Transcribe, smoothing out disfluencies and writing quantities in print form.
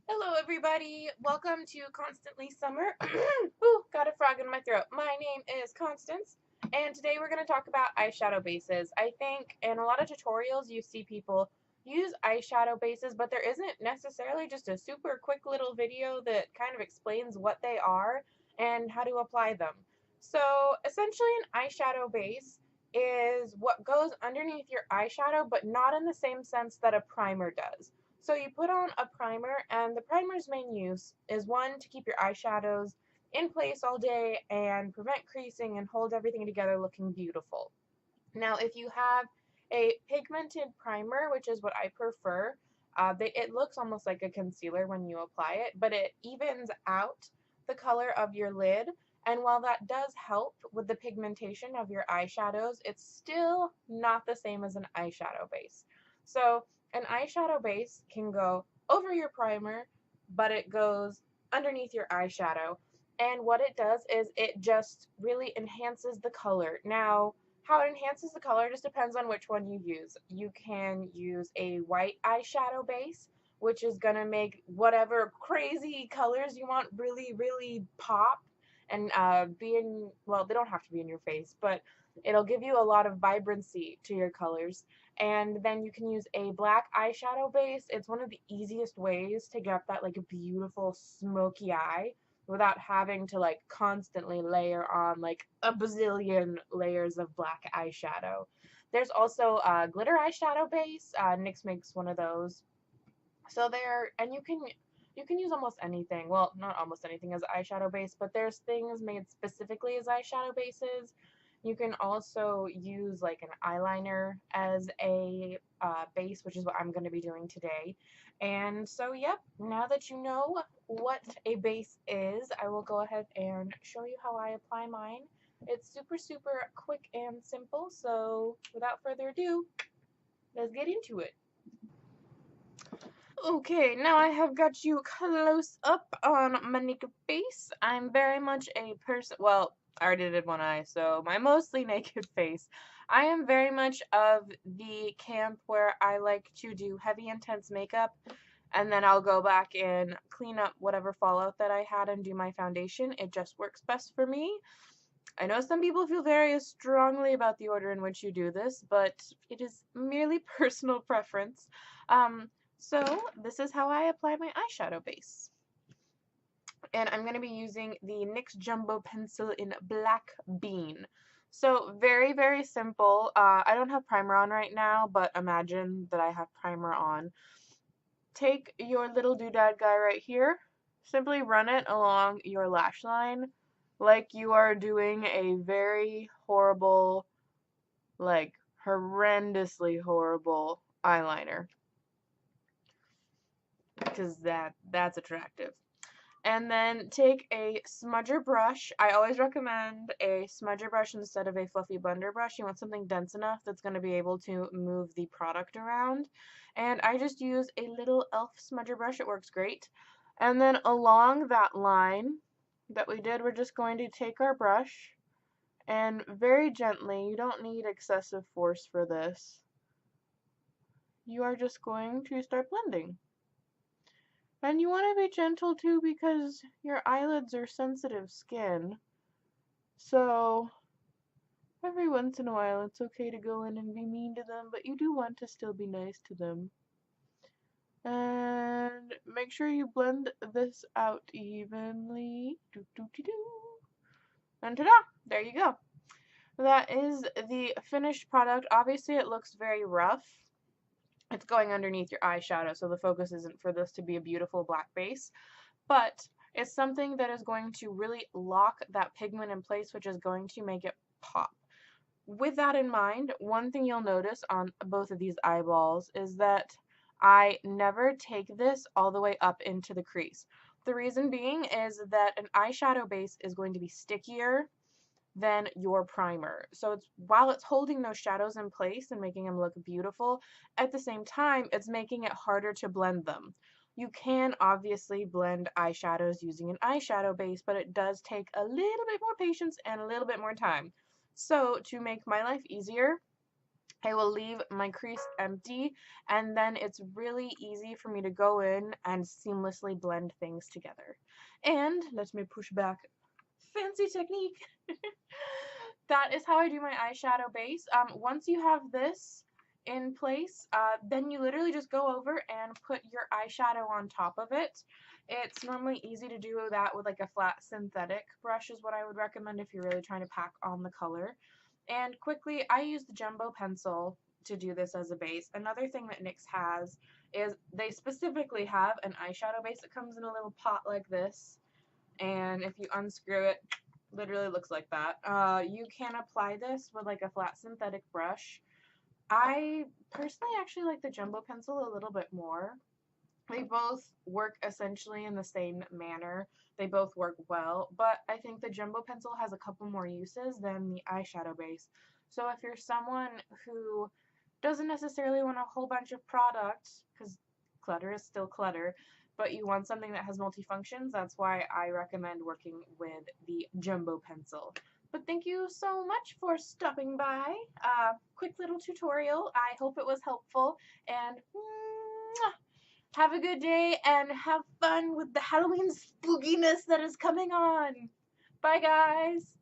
Hello, everybody. Welcome to Constantly Summer. Ooh, got a frog in my throat. My name is Constance, and today we're going to talk about eyeshadow bases. I think in a lot of tutorials you see people use eyeshadow bases, but there isn't necessarily just a super quick little video that kind of explains what they are and how to apply them. So essentially an eyeshadow base is what goes underneath your eyeshadow, but not in the same sense that a primer does. So you put on a primer, and the primer's main use is one, to keep your eyeshadows in place all day and prevent creasing and hold everything together looking beautiful. Now, if you have a pigmented primer, which is what I prefer, it looks almost like a concealer when you apply it, but it evens out the color of your lid. And while that does help with the pigmentation of your eyeshadows, it's still not the same as an eyeshadow base. So an eyeshadow base can go over your primer, but it goes underneath your eyeshadow. And what it does is it just really enhances the color. Now, how it enhances the color just depends on which one you use. You can use a white eyeshadow base, which is going to make whatever crazy colors you want really, really pop and well, they don't have to be in your face, but it'll give you a lot of vibrancy to your colors. And then you can use a black eyeshadow base. It's one of the easiest ways to get that like a beautiful smoky eye without having to like constantly layer on like a bazillion layers of black eyeshadow. There's also a glitter eyeshadow base. NYX makes one of those. So there, and you can use almost anything. Well, not almost anything as eyeshadow base, but there's things made specifically as eyeshadow bases. You can also use like an eyeliner as a base, which is what I'm going to be doing today. And so, yep, now that you know what a base is, I will go ahead and show you how I apply mine. It's super, super quick and simple. So without further ado, let's get into it. Okay, now I have got you close up on my naked face. I'm very much a person, well, I already did one eye, so my mostly naked face. I am very much of the camp where I like to do heavy, intense makeup, and then I'll go back and clean up whatever fallout that I had and do my foundation. It just works best for me. I know some people feel very strongly about the order in which you do this, but it is merely personal preference. So this is how I apply my eyeshadow base. And I'm going to be using the NYX Jumbo Pencil in Black Bean. So very, very simple. I don't have primer on right now, but imagine that I have primer on. Take your little doodad guy right here. Simply run it along your lash line like you are doing a very horrible, like horrendously horrible eyeliner. Because that's attractive. And then take a smudger brush. I always recommend a smudger brush instead of a fluffy blender brush. You want something dense enough that's going to be able to move the product around. And I just use a little e.l.f. smudger brush. It works great. And then along that line that we did, we're just going to take our brush and very gently, you don't need excessive force for this, you are just going to start blending. And you want to be gentle too because your eyelids are sensitive skin. So every once in a while it's okay to go in and be mean to them, but you do want to still be nice to them. And make sure you blend this out evenly. And ta-da! There you go. That is the finished product. Obviously it looks very rough. It's going underneath your eyeshadow, so the focus isn't for this to be a beautiful black base, but it's something that is going to really lock that pigment in place, which is going to make it pop. With that in mind, one thing you'll notice on both of these eyeballs is that I never take this all the way up into the crease. The reason being is that an eyeshadow base is going to be stickier than your primer. So while it's holding those shadows in place and making them look beautiful, at the same time, it's making it harder to blend them. You can obviously blend eyeshadows using an eyeshadow base, but it does take a little bit more patience and a little bit more time. So to make my life easier, I will leave my crease empty, and then it's really easy for me to go in and seamlessly blend things together. And let me push back. Fancy technique. That is how I do my eyeshadow base. Once you have this in place, then you literally just go over and put your eyeshadow on top of it. It's normally easy to do that with like a flat synthetic brush is what I would recommend if you're really trying to pack on the color. And quickly, I use the jumbo pencil to do this as a base. Another thing that NYX has is they specifically have an eyeshadow base that comes in a little pot like this. And if you unscrew it, literally looks like that. You can apply this with like a flat synthetic brush. I personally actually like the jumbo pencil a little bit more. They both work essentially in the same manner. They both work well, but I think the jumbo pencil has a couple more uses than the eyeshadow base. So if you're someone who doesn't necessarily want a whole bunch of products, because clutter is still clutter, but you want something that has multifunctions, that's why I recommend working with the jumbo pencil. But thank you so much for stopping by. Quick little tutorial. I hope it was helpful, and have a good day and have fun with the Halloween spookiness that is coming on. Bye, guys.